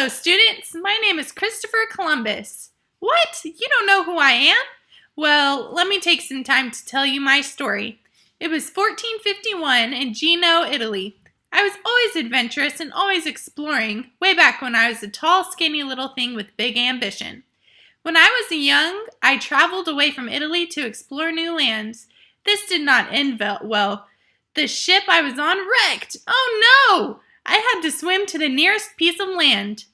Hello, students. My name is Christopher Columbus. What? You don't know who I am? Well, let me take some time to tell you my story. It was 1451 in Genoa, Italy. I was always adventurous and always exploring, way back when I was a tall, skinny little thing with big ambition. When I was young, I traveled away from Italy to explore new lands. This did not end well. The ship I was on wrecked. Oh no! I had to swim to the nearest piece of land.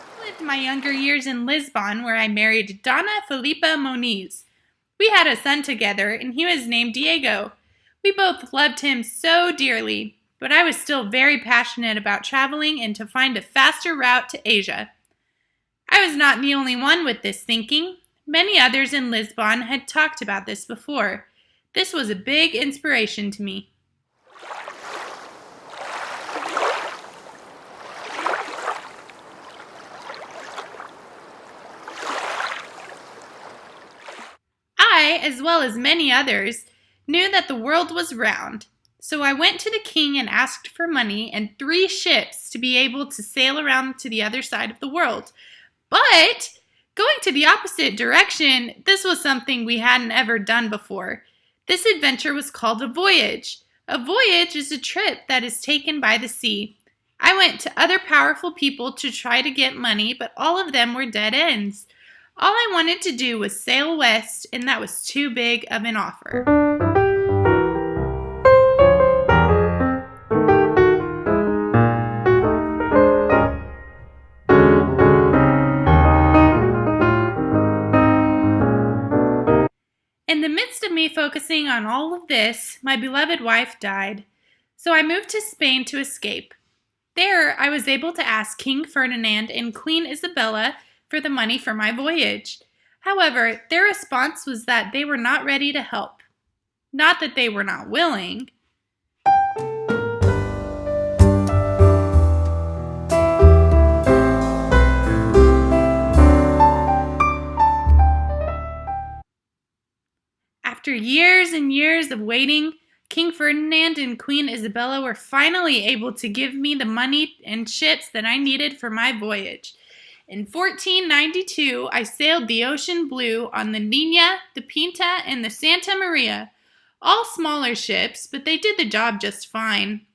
I lived my younger years in Lisbon, where I married Donna Filipa Moniz. We had a son together, and he was named Diego. We both loved him so dearly, but I was still very passionate about traveling and to find a faster route to Asia. I was not the only one with this thinking. Many others in Lisbon had talked about this before. This was a big inspiration to me. I, as well as many others, knew that the world was round. So I went to the king and asked for money and 3 ships to be able to sail around to the other side of the world. But going to the opposite direction, this was something we hadn't ever done before. This adventure was called a voyage. A voyage is a trip that is taken by the sea. I went to other powerful people to try to get money, but all of them were dead ends. All I wanted to do was sail west, and that was too big of an offer. In the midst of me focusing on all of this, my beloved wife died. So I moved to Spain to escape. There, I was able to ask King Ferdinand and Queen Isabella for the money for my voyage. However, their response was that they were not ready to help. Not that they were not willing. After years and years of waiting, King Ferdinand and Queen Isabella were finally able to give me the money and ships that I needed for my voyage. In 1492, I sailed the ocean blue on the Nina, the Pinta, and the Santa Maria. All smaller ships, but they did the job just fine.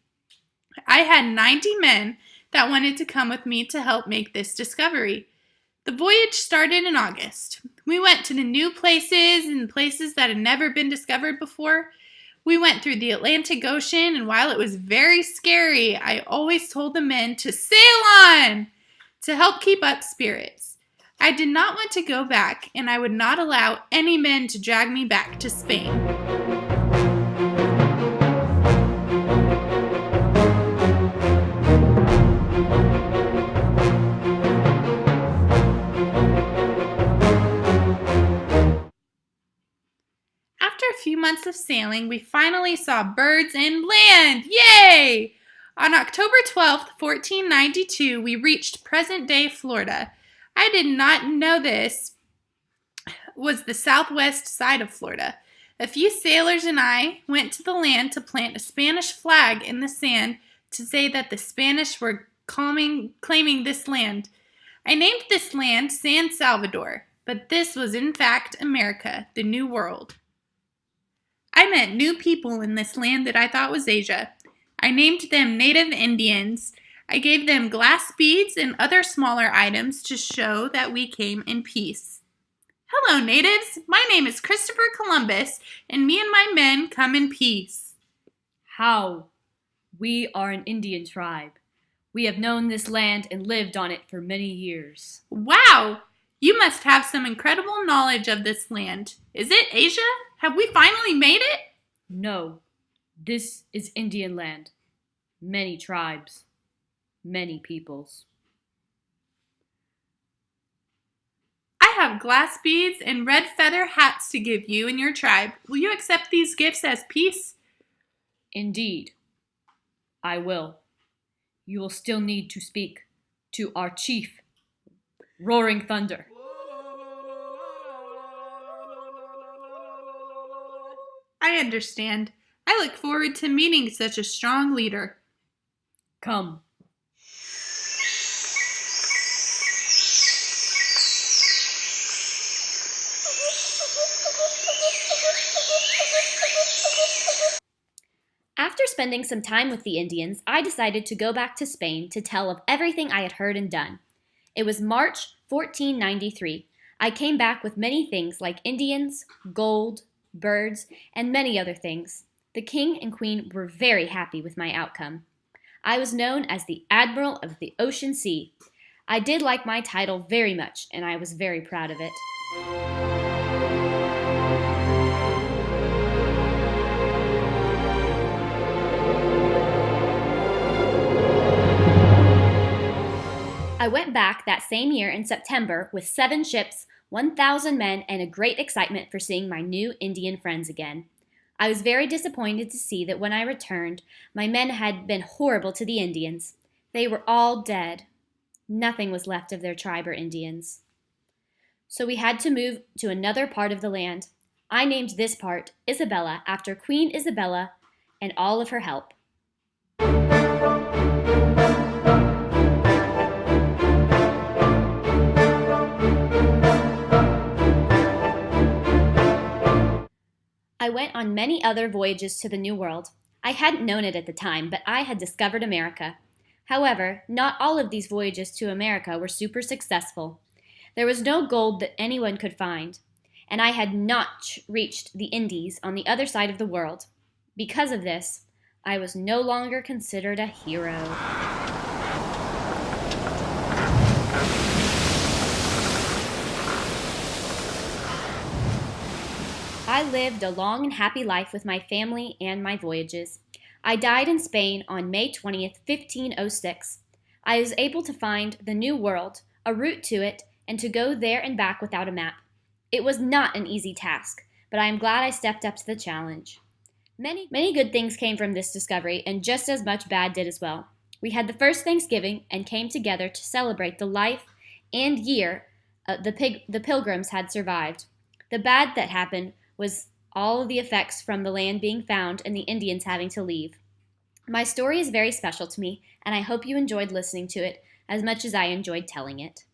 I had 90 men that wanted to come with me to help make this discovery. The voyage started in August. We went to the new places and places that had never been discovered before. We went through the Atlantic Ocean, and while it was very scary, I always told the men to sail on to help keep up spirits. I did not want to go back, and I would not allow any men to drag me back to Spain. After a few months of sailing, we finally saw birds and land. Yay! On October 12th, 1492, we reached present-day Florida. I did not know this was the southwest side of Florida. A few sailors and I went to the land to plant a Spanish flag in the sand to say that the Spanish were claiming this land. I named this land San Salvador, but this was in fact America, the New World. I met new people in this land that I thought was Asia. I named them Native Indians. I gave them glass beads and other smaller items to show that we came in peace. Hello, natives. My name is Christopher Columbus, and me and my men come in peace. How? We are an Indian tribe. We have known this land and lived on it for many years. Wow! You must have some incredible knowledge of this land. Is it Asia? Have we finally made it? No. This is Indian land. Many tribes. Many peoples. I have glass beads and red feather hats to give you and your tribe. Will you accept these gifts as peace? Indeed. I will. You will still need to speak to our chief, Roaring Thunder. I understand. I look forward to meeting such a strong leader. Come. After spending some time with the Indians, I decided to go back to Spain to tell of everything I had heard and done. It was March 1493. I came back with many things like Indians, gold, birds, and many other things. The king and queen were very happy with my outcome. I was known as the Admiral of the Ocean Sea. I did like my title very much, and I was very proud of it. I went back that same year in September with 7 ships, 1,000 men, and a great excitement for seeing my new Indian friends again. I was very disappointed to see that when I returned, my men had been horrible to the Indians. They were all dead. Nothing was left of their tribe or Indians. So we had to move to another part of the land. I named this part Isabella after Queen Isabella and all of her help. I went on many other voyages to the New World. I hadn't known it at the time, but I had discovered America. However, not all of these voyages to America were super successful. There was no gold that anyone could find, and I had not reached the Indies on the other side of the world. Because of this, I was no longer considered a hero. I lived a long and happy life with my family and my voyages. I died in Spain on May 20th, 1506. I was able to find the New World, a route to it, and to go there and back without a map. It was not an easy task, but I am glad I stepped up to the challenge. Many good things came from this discovery, and just as much bad did as well. We had the first Thanksgiving and came together to celebrate the life and year the Pilgrims had survived. The bad that happened was all of the effects from the land being found and the Indians having to leave. My story is very special to me, and I hope you enjoyed listening to it as much as I enjoyed telling it.